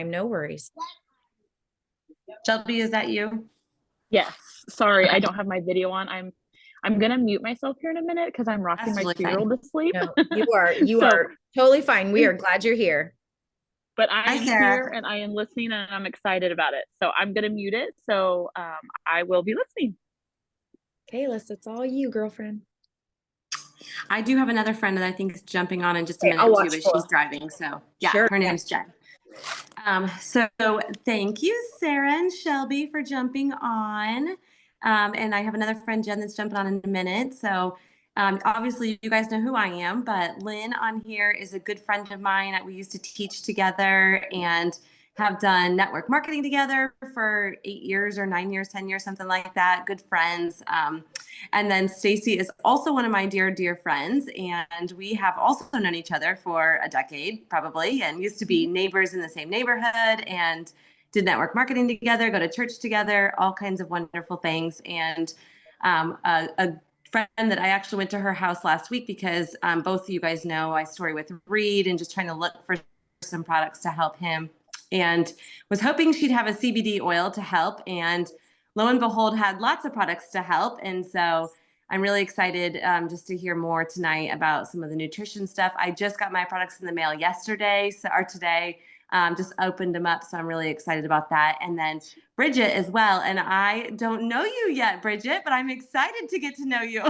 No worries. Shelby, is that you? Yes. Sorry, I Okay. don't have my video on. I'm gonna mute myself here in a minute because I'm rocking That's my totally 2-year-old to sleep. No, you So, are totally fine. We are glad you're here. but I Hi, am Sarah. here and I am listening and I'm excited about it. So I'm gonna mute it. So I will be listening. Okay, Alyssa, it's all you, girlfriend. I do have another friend that I think is jumping on in just a Okay, I'll minute too, watch but for she's her. driving. So yeah, Sure. her name's Jen. So thank you, Sarah and Shelby, for jumping on. And I have another friend, Jen, that's jumping on in a minute. So obviously you guys know who I am, but Lynn on here is a good friend of mine. We used to teach together and have done network marketing together for 8 years or 9 years, 10 years, something like that. Good friends. And then Stacy is also one of my dear, dear friends. And we have also known each other for a decade, probably, and used to be neighbors in the same neighborhood and did network marketing together, go to church together, all kinds of wonderful things. And a friend that I actually went to her house last week because both of you guys know I story with Reed and just trying to look for some products to help him, and was hoping she'd have a CBD oil to help. And lo and behold, had lots of products to help. And so I'm really excited just to hear more tonight about some of the nutrition stuff. I just got my products in the mail yesterday or today, just opened them up. So I'm really excited about that. And then Bridget as well. And I don't know you yet, Bridget, but I'm excited to get to know you.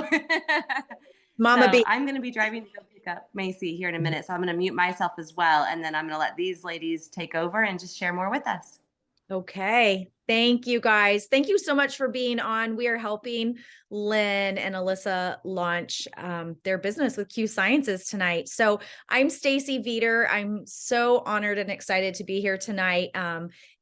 Mama So B. I'm going to be driving to go pick up Macy here in a minute. So I'm going to mute myself as well. And then I'm going to let these ladies take over and just share more with us. Okay. Thank you guys. Thank you so much for being on. We are helping Lynn and Alyssa launch their business with Q Sciences tonight. So I'm Stacy Veeder. I'm so honored and excited to be here tonight.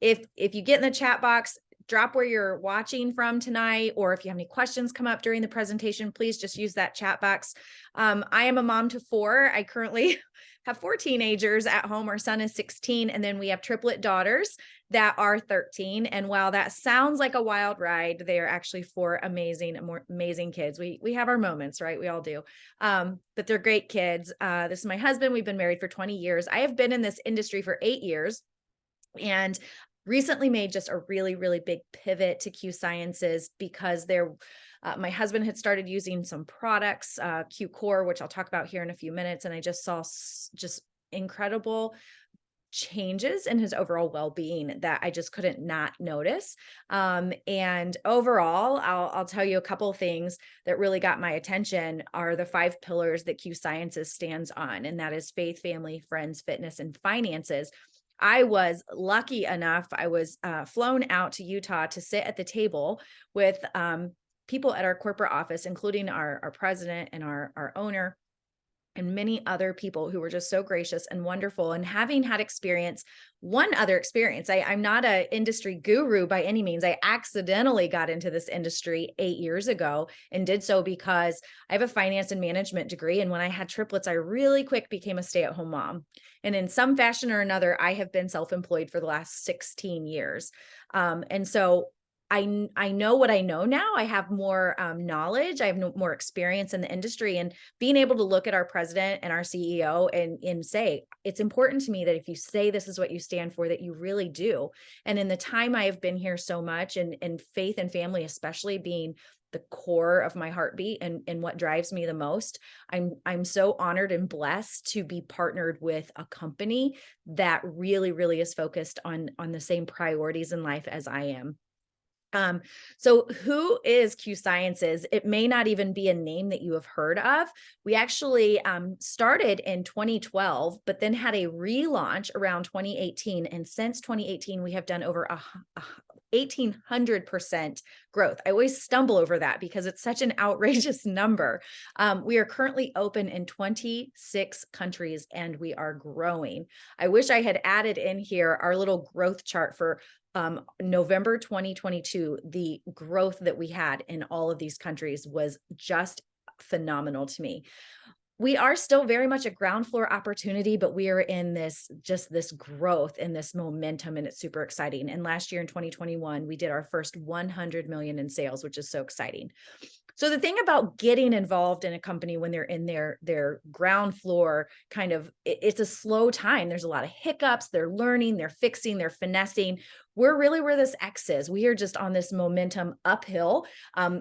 If you get in the chat box, drop where you're watching from tonight, or if you have any questions come up during the presentation, please just use that chat box. I am a mom to 4. I currently have 4 teenagers at home. Our son is 16, and then we have triplet daughters that are 13. And while that sounds like a wild ride, they are actually 4 amazing kids. We have our moments, right? We all do. But they're great kids. This is my husband. We've been married for 20 years. I have been in this industry for 8 years and recently made just a really, really big pivot to Q Sciences because my husband had started using some products, Q Core, which I'll talk about here in a few minutes. And I just saw just incredible changes in his overall well-being that I just couldn't not notice. And overall, I'll tell you a couple of things that really got my attention are the 5 pillars that Q Sciences stands on, and that is faith, family, friends, fitness, and finances. I was lucky enough, I was flown out to Utah to sit at the table with people at our corporate office, including our president and our owner, and many other people who were just so gracious and wonderful. And having had one other experience, I'm not an industry guru by any means. I accidentally got into this industry 8 years ago and did so because I have a finance and management degree. And when I had triplets, I really quick became a stay-at-home mom. And in some fashion or another, I have been self-employed for the last 16 years. And so I know what I know now. I have more knowledge. I have more experience in the industry, and being able to look at our president and our CEO and say, it's important to me that if you say this is what you stand for, that you really do. And in the time I have been here so much, and faith and family, especially being the core of my heartbeat and what drives me the most, I'm so honored and blessed to be partnered with a company that really, really is focused on the same priorities in life as I am. So who is Q Sciences? It may not even be a name that you have heard of. We actually started in 2012, but then had a relaunch around 2018. And since 2018, we have done over 1,800% growth. I always stumble over that because it's such an outrageous number. We are currently open in 26 countries and we are growing. I wish I had added in here our little growth chart for November 2022. The growth that we had in all of these countries was just phenomenal to me. We are still very much a ground floor opportunity, but we are in this growth and this momentum, and it's super exciting. And last year in 2021, we did our first 100 million in sales, which is so exciting. So the thing about getting involved in a company when they're in their ground floor, kind of, it's a slow time. There's a lot of hiccups. They're learning, they're fixing, they're finessing. We're really where this X is. We are just on this momentum uphill.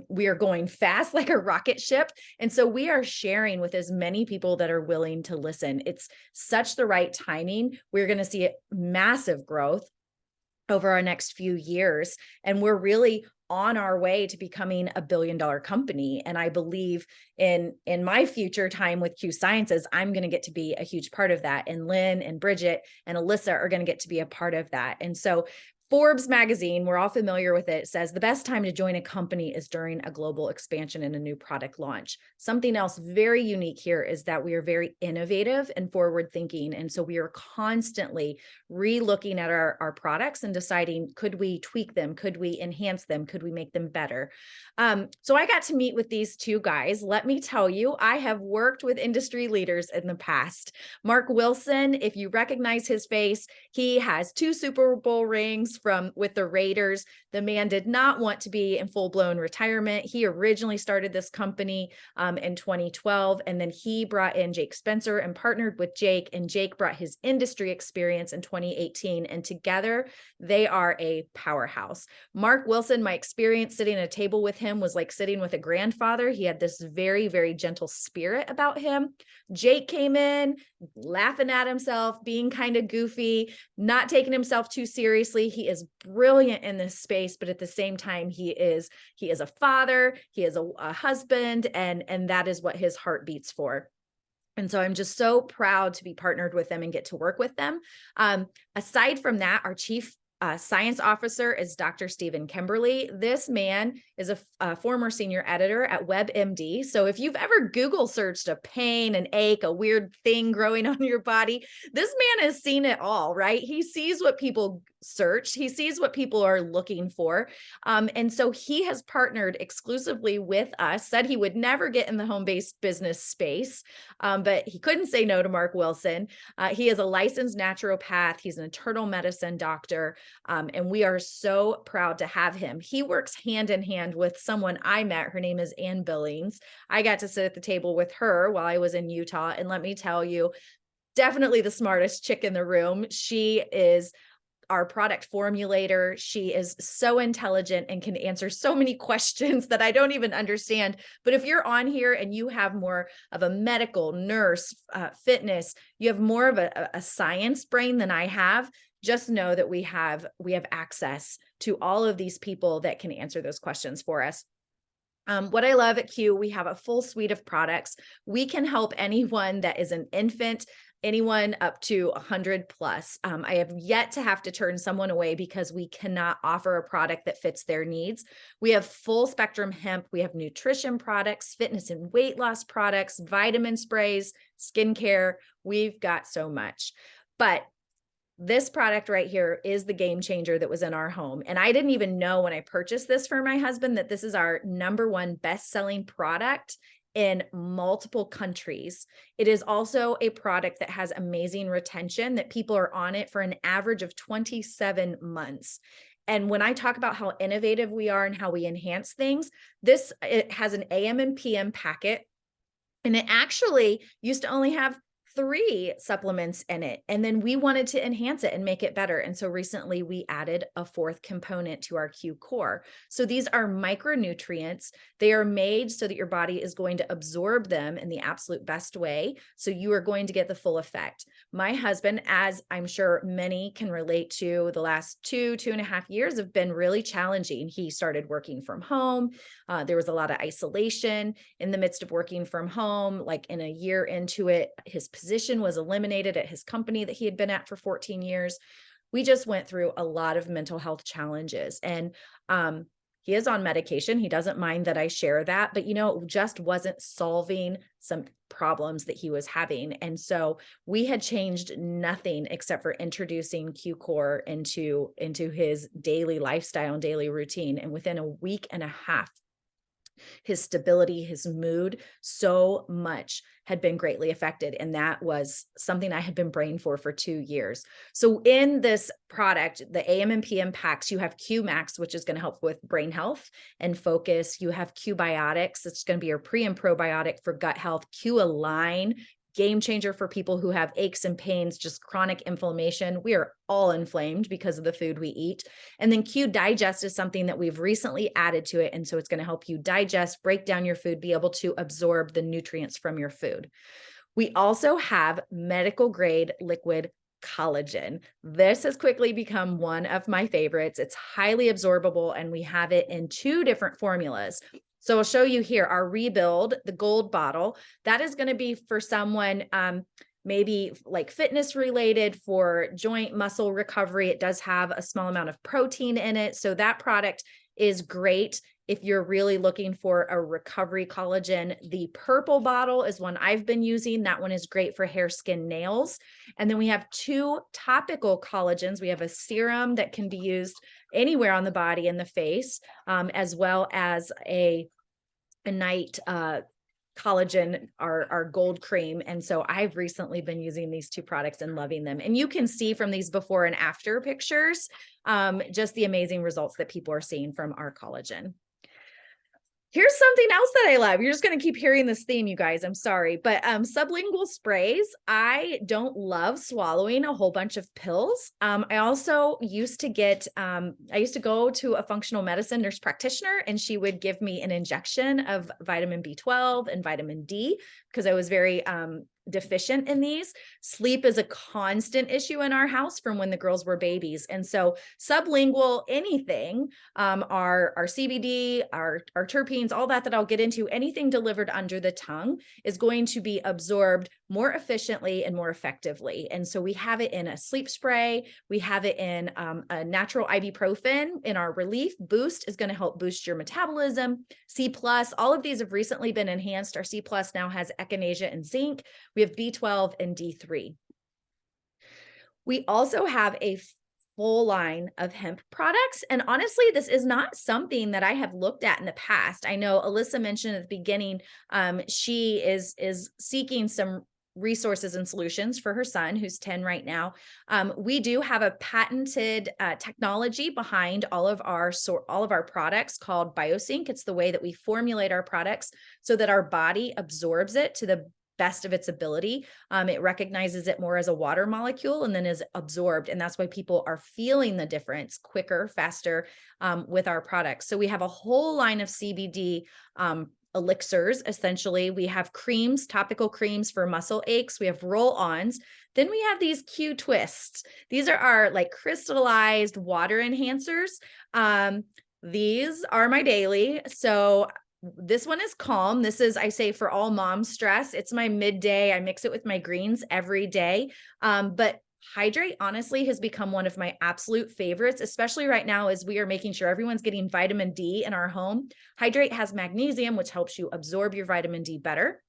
We are going fast like a rocket ship. And so we are sharing with as many people that are willing to listen. It's such the right timing. We're going to see massive growth over our next few years. And we're really on our way to becoming a billion-dollar company. And I believe in my future time with Q Sciences, I'm going to get to be a huge part of that. And Lynn and Bridget and Alyssa are going to get to be a part of that. And so Forbes magazine, we're all familiar with it, says the best time to join a company is during a global expansion and a new product launch. Something else very unique here is that we are very innovative and forward thinking. And so we are constantly re-looking at our products and deciding, could we tweak them? Could we enhance them? Could we make them better? So I got to meet with these two guys. Let me tell you, I have worked with industry leaders in the past. Mark Wilson, if you recognize his face, he has 2 Super Bowl rings with the Raiders. The man did not want to be in full-blown retirement. He originally started this company in 2012, and then he brought in Jake Spencer and partnered with Jake, and Jake brought his industry experience in 2018, and together they are a powerhouse. Mark Wilson, my experience sitting at a table with him was like sitting with a grandfather. He had this very, very gentle spirit about him. Jake came in laughing at himself, being kind of goofy, not taking himself too seriously. He is brilliant in this space, but at the same time, he is a father, he is a husband, and that is what his heart beats for. And so I'm just so proud to be partnered with them and get to work with them. Aside from that, our chief science officer is Dr. Stephen Kimberly. This man is a former senior editor at WebMD. So if you've ever Google searched a pain, an ache, a weird thing growing on your body, this man has seen it all, right? He sees what people search. He sees what people are looking for. And so he has partnered exclusively with us, said he would never get in the home-based business space, but he couldn't say no to Mark Wilson. He is a licensed naturopath. He's an internal medicine doctor. And we are so proud to have him. He works hand in hand with someone I met. Her name is Ann Billings. I got to sit at the table with her while I was in Utah. And let me tell you, definitely the smartest chick in the room. She is our product formulator. She is so intelligent and can answer so many questions that I don't even understand. But if you're on here and you have more of a medical, nurse, fitness, you have more of a science brain than I have, just know that we have access to all of these people that can answer those questions for us. What I love at Q, we have a full suite of products. We can help anyone that is an infant, anyone up to 100 plus. I have yet to have to turn someone away because we cannot offer a product that fits their needs. We have full spectrum hemp. We have nutrition products, fitness and weight loss products, vitamin sprays, skincare. We've got so much. But this product right here is the game changer that was in our home. And I didn't even know when I purchased this for my husband that this is our #1 best-selling product in multiple countries. It is also a product that has amazing retention, that people are on it for an average of 27 months. And when I talk about how innovative we are and how we enhance things, it has an AM and PM packet. And it actually used to only have 3 supplements in it. And then we wanted to enhance it and make it better. And so recently we added a 4th component to our Q Core. So these are micronutrients. They are made so that your body is going to absorb them in the absolute best way. So you are going to get the full effect. My husband, as I'm sure many can relate to, the last 2.5 years have been really challenging. He started working from home. There was a lot of isolation in the midst of working from home. Like in a year into it, his position was eliminated at his company that he had been at for 14 years. We just went through a lot of mental health challenges, and he is on medication. He doesn't mind that I share that, but it just wasn't solving some problems that he was having. And so we had changed nothing except for introducing Q Core into his daily lifestyle and daily routine. And within a week and a half, his stability, his mood, so much had been greatly affected. And that was something I had been praying for 2 years. So in this product, the AM and PM packs, you have Q Max, which is going to help with brain health and focus. You have Q Biotics. It's going to be your pre and probiotic for gut health. Q Align, game changer for people who have aches and pains, just chronic inflammation. We are all inflamed because of the food we eat. And then Q Digest is something that we've recently added to it. And so it's going to help you digest, break down your food, be able to absorb the nutrients from your food. We also have medical grade liquid collagen. This has quickly become one of my favorites. It's highly absorbable, and we have it in 2 different formulas. So I'll show you here our Rebuild, the gold bottle. That is going to be for someone maybe like fitness related, for joint muscle recovery. It does have a small amount of protein in it. So that product is great if you're really looking for a recovery collagen. The purple bottle is one I've been using. That one is great for hair, skin, nails. And then we have 2 topical collagens. We have a serum that can be used anywhere on the body and the face, as well as a night collagen, our gold cream. And so I've recently been using these 2 products and loving them. And you can see from these before and after pictures, just the amazing results that people are seeing from our collagen. Here's something else that I love. You're just going to keep hearing this theme, you guys. I'm sorry, but sublingual sprays. I don't love swallowing a whole bunch of pills. I also used to go to a functional medicine nurse practitioner, and she would give me an injection of vitamin B12 and vitamin D because I was very deficient in these. Sleep is a constant issue in our house from when the girls were babies. And so sublingual, anything, our CBD, our terpenes, all that I'll get into, anything delivered under the tongue is going to be absorbed more efficiently and more effectively. And so we have it in a sleep spray. We have it in a natural ibuprofen in our Relief Boost is going to help boost your metabolism. C+, all of these have recently been enhanced. Our C+ now has echinacea and zinc. We have B12 and D3. We also have a full line of hemp products. And honestly, this is not something that I have looked at in the past. I know Alyssa mentioned at the beginning, she is seeking some resources and solutions for her son, who's 10 right now. We do have a patented technology behind all of our products called BioSync. It's the way that we formulate our products so that our body absorbs it to the best of its ability. It recognizes it more as a water molecule and then is absorbed. And that's why people are feeling the difference quicker, faster with our products. So we have a whole line of CBD elixirs. Essentially, we have creams, topical creams for muscle aches. We have roll-ons. Then we have these Q twists. These are our like crystallized water enhancers. These are my daily. So this one is Calm. This is, I say, for all mom stress. It's my midday. I mix it with my greens every day. But Hydrate honestly has become one of my absolute favorites, especially right now as we are making sure everyone's getting vitamin D in our home. Hydrate has magnesium, which helps you absorb your vitamin D better.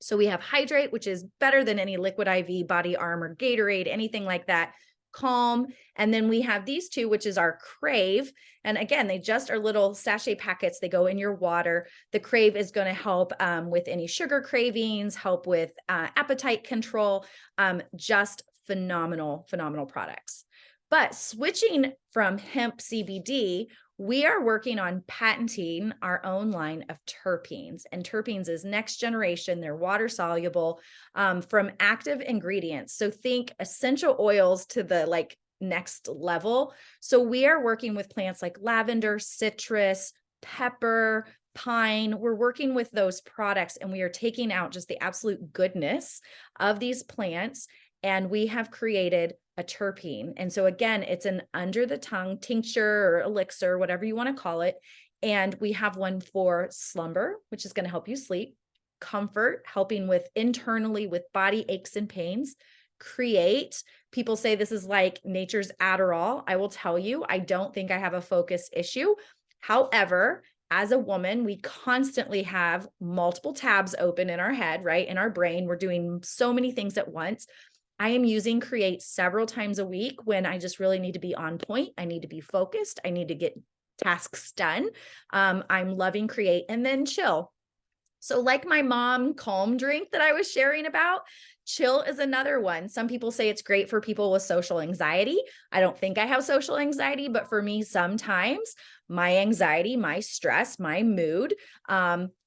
So we have Hydrate, which is better than any Liquid IV, Body Armor, Gatorade, anything like that. Calm. And then we have these 2, which is our Crave. And again, they just are little sachet packets. They go in your water. The Crave is going to help with any sugar cravings, help with appetite control, just phenomenal products. But switching from hemp CBD, we are working on patenting our own line of terpenes. And terpenes is next generation. They're water soluble from active ingredients. So think essential oils to the next level. So we are working with plants like lavender, citrus, pepper, pine. We're working with those products, and we are taking out just the absolute goodness of these plants. And we have created a terpene. And so again, it's an under the tongue tincture or elixir, whatever you want to call it. And we have one for slumber, which is going to help you sleep, comfort, helping with internally with body aches and pains, create. People say this is like nature's Adderall. I will tell you, I don't think I have a focus issue. However, as a woman, we constantly have multiple tabs open in our head, right? In our brain, we're doing so many things at once. I am using Create several times a week when I just really need to be on point. I need to be focused. I need to get tasks done. I'm loving Create and then Chill. So like my mom calm drink that I was sharing about, Chill is another one. Some people say it's great for people with social anxiety. I don't think I have social anxiety, but for me, sometimes my anxiety, my stress, my mood,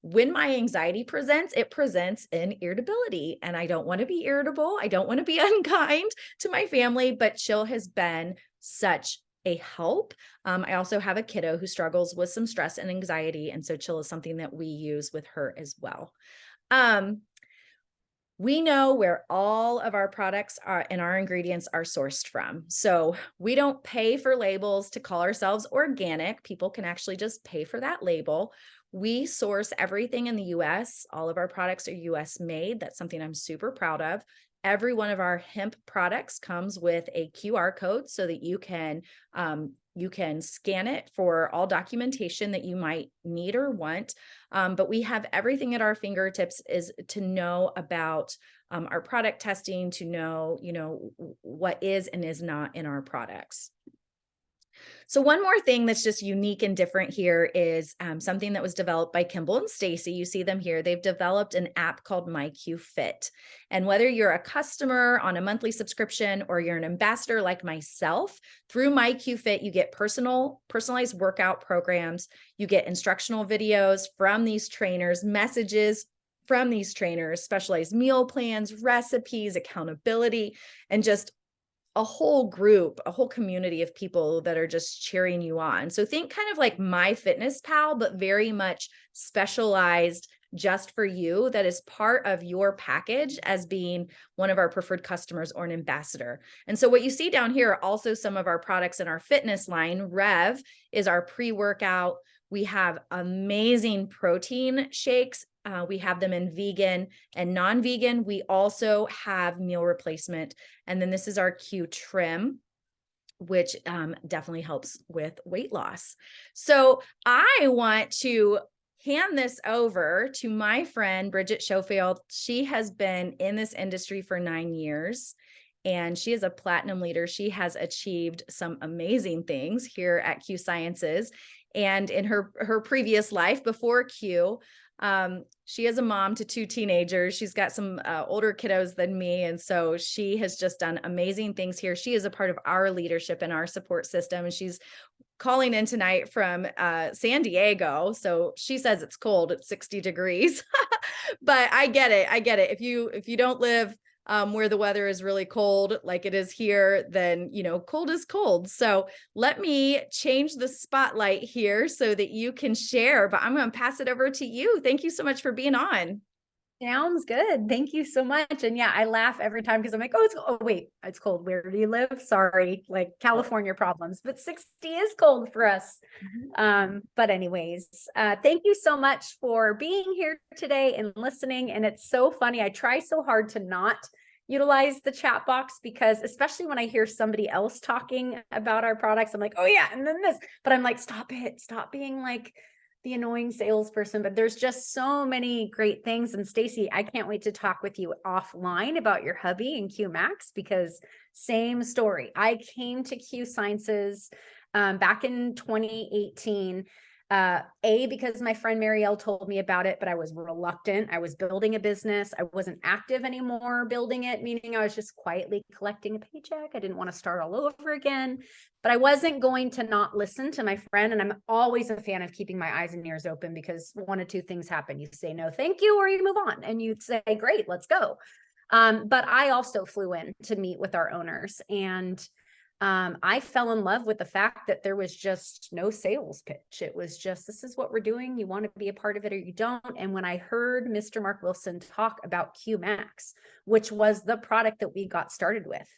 when my anxiety presents, it presents in irritability. And I don't want to be irritable. I don't want to be unkind to my family, but Chill has been such a help. I also have a kiddo who struggles with some stress and anxiety. And so Chill is something that we use with her as well. We know where all of our products are and our ingredients are sourced from. So we don't pay for labels to call ourselves organic. People can actually just pay for that label. We source everything in the US. All of our products are US made. That's something I'm super proud of. Every one of our hemp products comes with a QR code so that you can scan it for all documentation that you might need or want. But we have everything at our fingertips is to know about our product testing, to know, what is and is not in our products. So one more thing that's just unique and different here is something that was developed by Kimball and Stacy. You see them here. They've developed an app called MyQ-Fit. And whether you're a customer on a monthly subscription or you're an ambassador like myself, through MyQ-Fit, you get personalized workout programs. You get instructional videos from these trainers, messages from these trainers, specialized meal plans, recipes, accountability, and just a whole group, a whole community of people that are just cheering you on. So think kind of like MyFitnessPal, but very much specialized just for you, that is part of your package as being one of our preferred customers or an ambassador. And so what you see down here are also some of our products in our fitness line. Rev is our pre-workout. We have amazing protein shakes. We have them in vegan and non-vegan. We also have meal replacement. And then this is our Q Trim, which definitely helps with weight loss. So I want to hand this over to my friend, Bridget Schofield. She has been in this industry for 9 years. And she is a platinum leader. She has achieved some amazing things here at Q Sciences. And in her previous life before Q, she is a mom to 2 teenagers. She's got some older kiddos than me. And so she has just done amazing things here. She is a part of our leadership and our support system. And she's calling in tonight from San Diego. So she says it's cold, it's 60 degrees, but I get it. If you don't live where the weather is really cold, like it is here, then, cold is cold. So let me change the spotlight here so that you can share, but I'm going to pass it over to you. Thank you so much for being on. Sounds good. Thank you so much. And yeah, I laugh every time because I'm like, wait, it's cold. Where do you live? Sorry, like California problems, but 60 is cold for us. But anyways, thank you so much for being here today and listening. And it's so funny. I try so hard to not utilize the chat box because especially when I hear somebody else talking about our products, I'm like, oh yeah, and then this, but I'm like, stop being like the annoying salesperson. But there's just so many great things. And Stacy, I can't wait to talk with you offline about your hubby and Q Max, because same story. I came to Q Sciences back in 2018. Because my friend Marielle told me about it, but I was reluctant. I was building a business. I wasn't active anymore building it, meaning I was just quietly collecting a paycheck. I didn't want to start all over again, but I wasn't going to not listen to my friend. And I'm always a fan of keeping my eyes and ears open, because one of two things happen. You say, no, thank you, or you move on, and you'd say, great, let's go. But I also flew in to meet with our owners, and I fell in love with the fact that there was just no sales pitch. It was just, this is what we're doing. You want to be a part of it or you don't. And when I heard Mr. Mark Wilson talk about Q Max, which was the product that we got started with,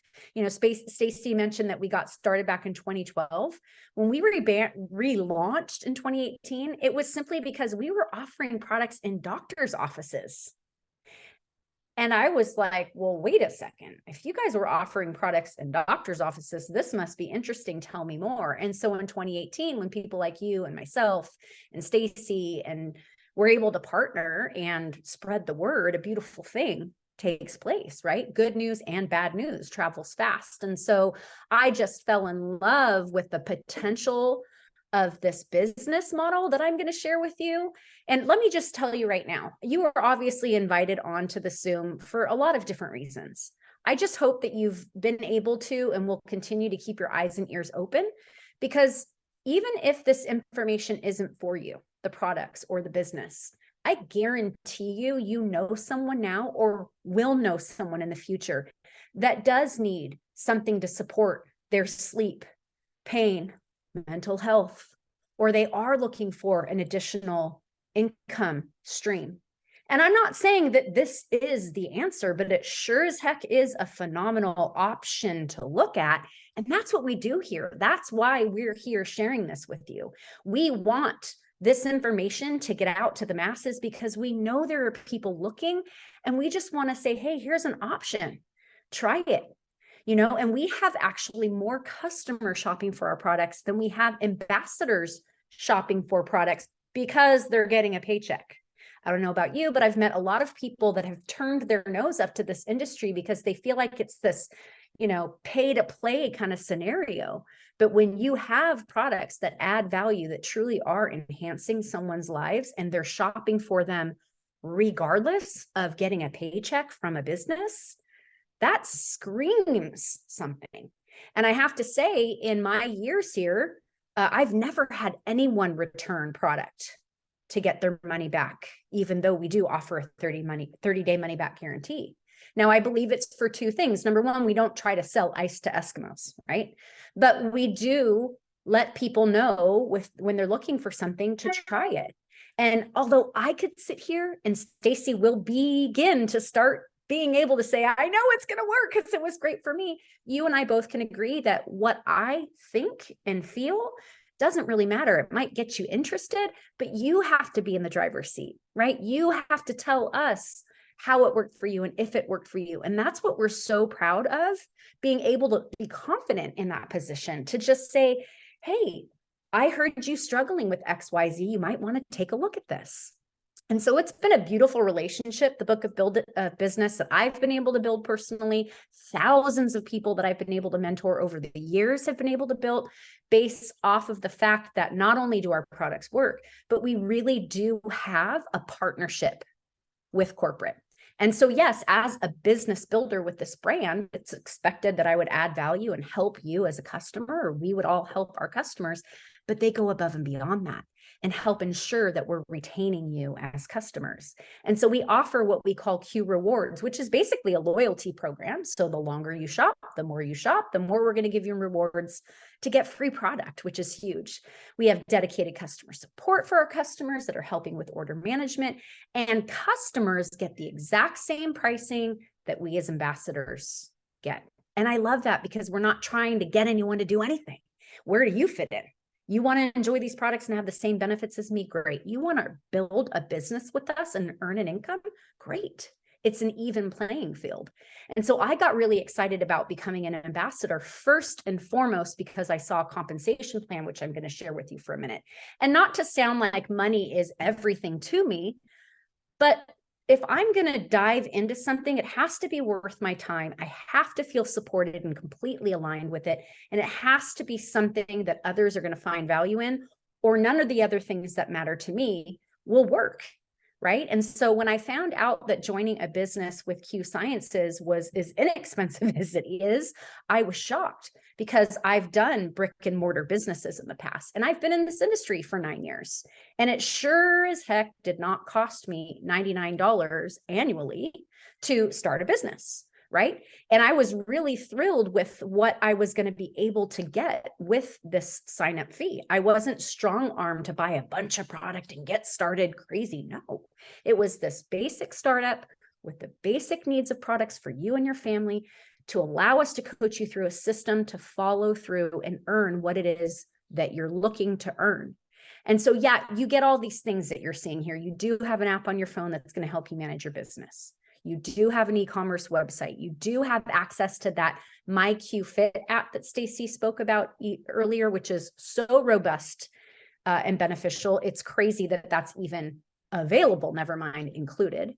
Stacy mentioned that we got started back in 2012. When we relaunched in 2018, it was simply because we were offering products in doctors' offices. And I was like, well, wait a second. If you guys were offering products in doctors' offices, this must be interesting. Tell me more. And so in 2018, when people like you and myself and Stacy and we're able to partner and spread the word, a beautiful thing takes place, right? Good news and bad news travels fast. And so I just fell in love with the potential of this business model that I'm going to share with you. And let me just tell you right now, you are obviously invited onto the Zoom for a lot of different reasons. I just hope that you've been able to and will continue to keep your eyes and ears open, because even if this information isn't for you, the products or the business, I guarantee you, you know someone now or will know someone in the future that does need something to support their sleep, pain, mental health, or they are looking for an additional income stream. And I'm not saying that this is the answer, but it sure as heck is a phenomenal option to look at. And that's what we do here. That's why we're here sharing this with you. We want this information to get out to the masses because we know there are people looking, and we just want to say, hey, here's an option. Try it. You know, and we have actually more customers shopping for our products than we have ambassadors shopping for products because they're getting a paycheck. I don't know about you, but I've met a lot of people that have turned their nose up to this industry because they feel like it's this, you know, pay to play kind of scenario. But when you have products that add value, that truly are enhancing someone's lives, and they're shopping for them regardless of getting a paycheck from a business, that screams something. And I have to say, in my years here, I've never had anyone return product to get their money back, even though we do offer a 30-day money back guarantee. Now, I believe it's for two things. Number one, we don't try to sell ice to Eskimos, right? But we do let people know when they're looking for something to try it. And although I could sit here and Stacy will begin to start being able to say, I know it's going to work because it was great for me, you and I both can agree that what I think and feel doesn't really matter. It might get you interested, but you have to be in the driver's seat, right? You have to tell us how it worked for you and if it worked for you. And that's what we're so proud of, being able to be confident in that position to just say, hey, I heard you struggling with XYZ. You might want to take a look at this. And so it's been a beautiful relationship, the Book of Business that I've been able to build personally. Thousands of people that I've been able to mentor over the years have been able to build based off of the fact that not only do our products work, but we really do have a partnership with corporate. And so, yes, as a business builder with this brand, it's expected that I would add value and help you as a customer, or we would all help our customers, but they go above and beyond that and help ensure that we're retaining you as customers. And so we offer what we call Q Rewards, which is basically a loyalty program. So the longer you shop, the more we're going to give you rewards to get free product, which is huge. We have dedicated customer support for our customers that are helping with order management, and customers get the exact same pricing that we as ambassadors get. And I love that because we're not trying to get anyone to do anything. Where do you fit in? You want to enjoy these products and have the same benefits as me? Great. You want to build a business with us and earn an income? Great. It's an even playing field. And so I got really excited about becoming an ambassador first and foremost because I saw a compensation plan, which I'm going to share with you for a minute. And not to sound like money is everything to me, but if I'm going to dive into something, it has to be worth my time. I have to feel supported and completely aligned with it. And it has to be something that others are going to find value in, or none of the other things that matter to me will work. Right. And so when I found out that joining a business with Q Sciences was as inexpensive as it is, I was shocked because I've done brick and mortar businesses in the past, and I've been in this industry for 9 years, and it sure as heck did not cost me $99 annually to start a business. Right. And I was really thrilled with what I was going to be able to get with this sign up fee. I wasn't strong armed to buy a bunch of product and get started crazy. No, it was this basic startup with the basic needs of products for you and your family to allow us to coach you through a system to follow through and earn what it is that you're looking to earn. And so, yeah, you get all these things that you're seeing here. You do have an app on your phone that's going to help you manage your business. You do have an e-commerce website. You do have access to that MyQFit app that Stacy spoke about earlier, which is so robust and beneficial. It's crazy that that's even available, never mind included.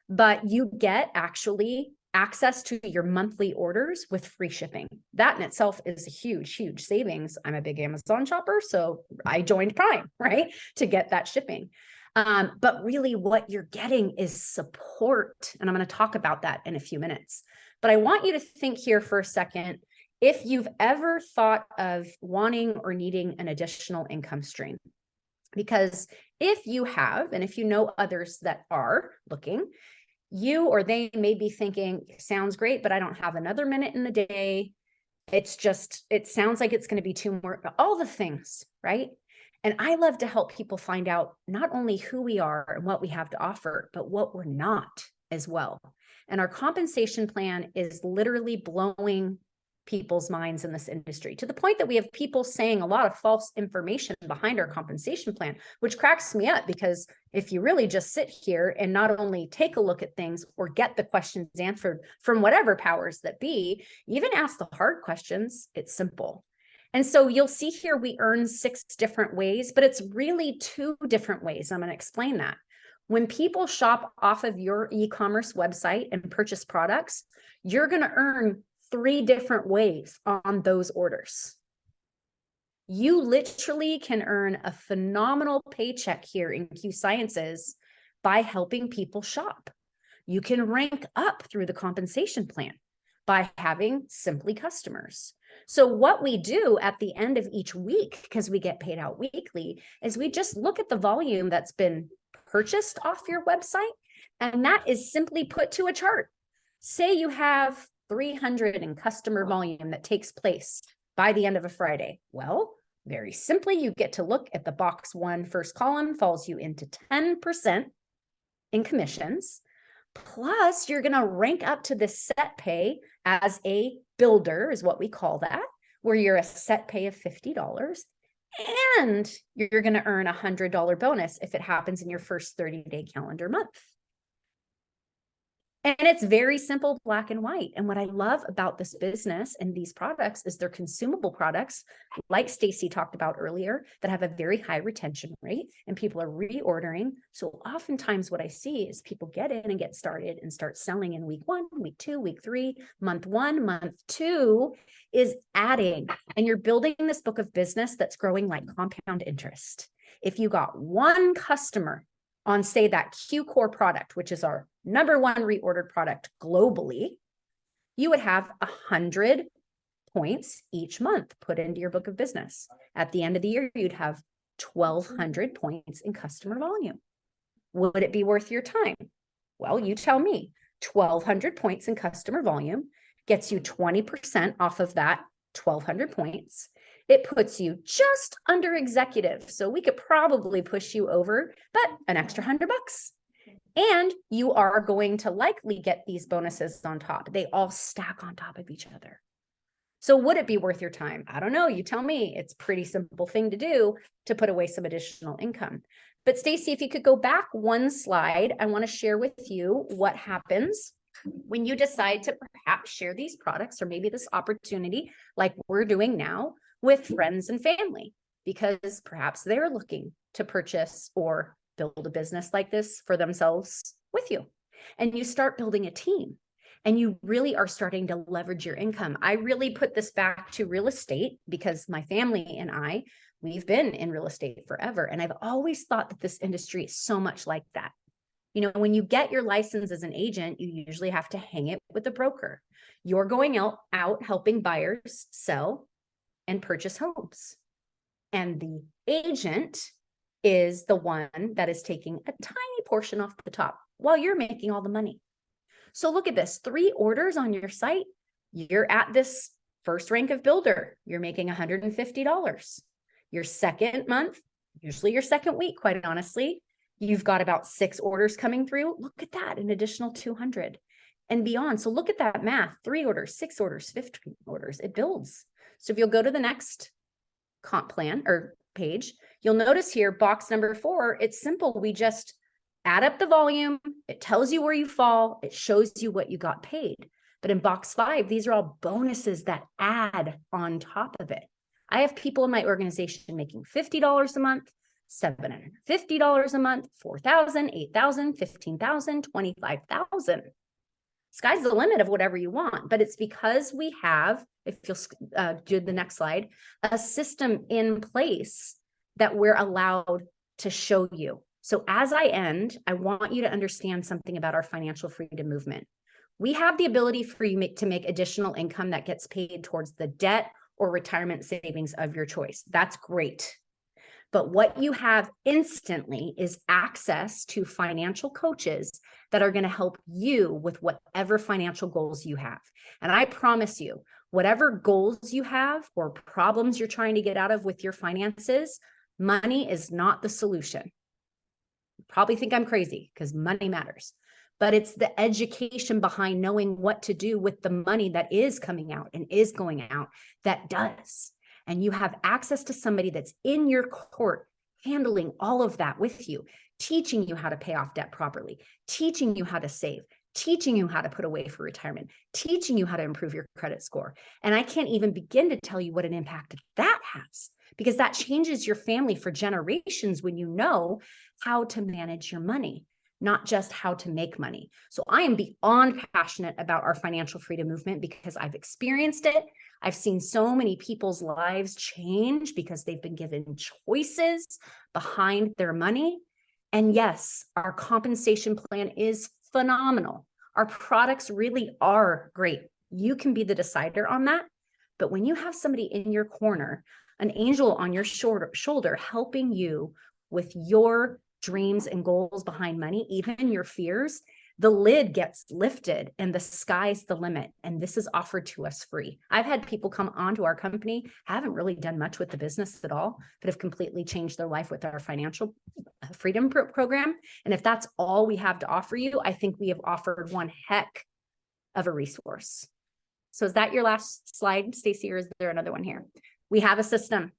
But you get actually access to your monthly orders with free shipping. That in itself is a huge, huge savings. I'm a big Amazon shopper, so I joined Prime, right, to get that shipping. But really what you're getting is support. And I'm going to talk about that in a few minutes. But I want you to think here for a second, if you've ever thought of wanting or needing an additional income stream. Because if you have, and if you know others that are looking, you or they may be thinking, sounds great, but I don't have another minute in the day. It sounds like it's going to be too more, all the things, right? And I love to help people find out not only who we are and what we have to offer, but what we're not as well. And our compensation plan is literally blowing people's minds in this industry to the point that we have people saying a lot of false information behind our compensation plan, which cracks me up, because if you really just sit here and not only take a look at things or get the questions answered from whatever powers that be, even ask the hard questions, it's simple. And so you'll see here, we earn 6 different ways, but it's really 2 different ways. I'm going to explain that. When people shop off of your e-commerce website and purchase products, you're going to earn 3 different ways on those orders. You literally can earn a phenomenal paycheck here in Q Sciences by helping people shop. You can rank up through the compensation plan by having Simply customers. So what we do at the end of each week, because we get paid out weekly, is we just look at the volume that's been purchased off your website, and that is simply put to a chart. Say you have 300 in customer volume that takes place by the end of a Friday. Well, very simply, you get to look at the box 1 first column, falls you into 10% in commissions. Plus, you're going to rank up to the set pay as a builder, is what we call that, where you're a set pay of $50. And you're going to earn a $100 bonus if it happens in your first 30-day calendar month. And it's very simple, black and white. And what I love about this business and these products is they're consumable products, like Stacy talked about earlier, that have a very high retention rate and people are reordering. So oftentimes what I see is people get in and get started and start selling in week 1, week 2, week 3, month 1, month 2 is adding. And you're building this book of business that's growing like compound interest. If you got one customer on, say, that Q Core product, which is our #1 reordered product globally, you would have 100 points each month put into your book of business. At the end of the year, you'd have 1,200 points in customer volume. Would it be worth your time? Well, you tell me. 1,200 points in customer volume gets you 20% off of that 1,200 points. It puts you just under executive. So we could probably push you over, but an extra $100. And you are going to likely get these bonuses on top. They all stack on top of each other. So would it be worth your time? I don't know. You tell me. It's a pretty simple thing to do to put away some additional income. But Stacy, if you could go back 1 slide, I want to share with you what happens when you decide to perhaps share these products or maybe this opportunity like we're doing now with friends and family, because perhaps they're looking to purchase or build a business like this for themselves with you. And you start building a team and you really are starting to leverage your income. I really put this back to real estate because my family and we've been in real estate forever. And I've always thought that this industry is so much like that. You know, when you get your license as an agent, you usually have to hang it with a broker. You're going out helping buyers sell and purchase homes. And the agent is the one that is taking a tiny portion off the top while you're making all the money. So look at this, 3 orders on your site. You're at this first rank of builder. You're making $150. Your second month, usually your second week, quite honestly, you've got about 6 orders coming through. Look at that, an additional 200 and beyond. So look at that math, 3 orders, 6 orders, 15 orders, it builds. So if you'll go to the next comp plan or page, you'll notice here, box number 4, it's simple. We just add up the volume. It tells you where you fall. It shows you what you got paid. But in box 5, these are all bonuses that add on top of it. I have people in my organization making $50 a month, $750 a month, $4,000, $8,000, $15,000, $25,000. Sky's the limit of whatever you want, but it's because we have, if you'll do the next slide, a system in place that we're allowed to show you. So as I end, I want you to understand something about our financial freedom movement. We have the ability for you to make additional income that gets paid towards the debt or retirement savings of your choice. That's great. But what you have instantly is access to financial coaches that are going to help you with whatever financial goals you have. And I promise you, whatever goals you have or problems you're trying to get out of with your finances, money is not the solution. You probably think I'm crazy because money matters, but it's the education behind knowing what to do with the money that is coming out and is going out that does. And you have access to somebody that's in your court handling all of that with you, teaching you how to pay off debt properly, teaching you how to save, teaching you how to put away for retirement, teaching you how to improve your credit score. And I can't even begin to tell you what an impact that has, because that changes your family for generations when you know how to manage your money, not just how to make money. So I am beyond passionate about our financial freedom movement because I've experienced it. I've seen so many people's lives change because they've been given choices behind their money. And yes, our compensation plan is phenomenal. Our products really are great. You can be the decider on that. But when you have somebody in your corner, an angel on your shoulder helping you with your dreams and goals behind money, even your fears, the lid gets lifted and the sky's the limit. And this is offered to us free. I've had people come onto our company, haven't really done much with the business at all, but have completely changed their life with our financial freedom program. And if that's all we have to offer you, I think we have offered one heck of a resource. So is that your last slide, Stacy, or is there another one here? We have a system.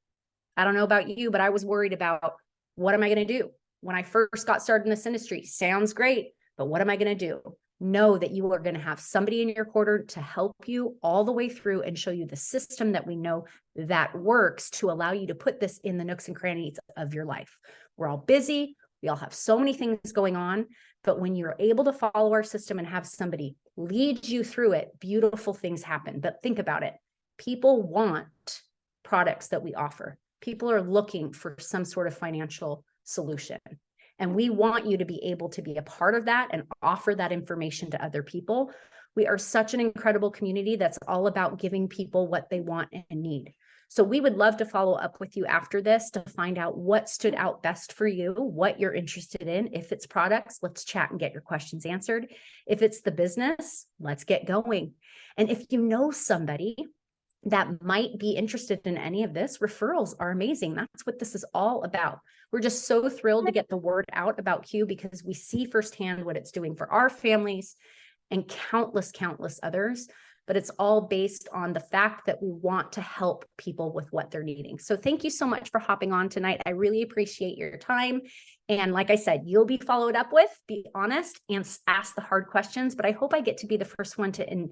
I don't know about you, but I was worried about what am I going to do? When I first got started in this industry, sounds great, but what am I going to do? Know that you are going to have somebody in your corner to help you all the way through and show you the system that we know that works to allow you to put this in the nooks and crannies of your life. We're all busy. We all have so many things going on, but when you're able to follow our system and have somebody lead you through it, beautiful things happen. But think about it. People want products that we offer. People are looking for some sort of financial solution. And we want you to be able to be a part of that and offer that information to other people. We are such an incredible community that's all about giving people what they want and need. So we would love to follow up with you after this to find out what stood out best for you, what you're interested in. If it's products, let's chat and get your questions answered. If it's the business, let's get going. And if you know somebody that might be interested in any of this, referrals are amazing. That's what this is all about. We're just so thrilled to get the word out about Q because we see firsthand what it's doing for our families and countless others. But it's all based on the fact that we want to help people with what they're needing. So thank you so much for hopping on tonight. I really appreciate your time. And like I said, you'll be followed up with, be honest and ask the hard questions. But I hope I get to be the first one to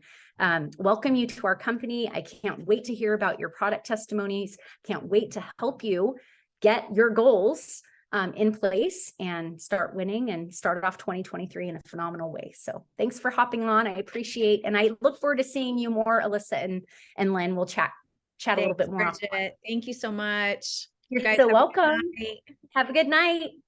welcome you to our company. I can't wait to hear about your product testimonies. Can't wait to help you get your goals in place and start winning and start off 2023 in a phenomenal way. So thanks for hopping on. I appreciate, and I look forward to seeing you more, Alyssa and Lynn. We'll chat a little bit more. Bridget. Thank you so much. You're You guys so have a good welcome. night. Have a good night.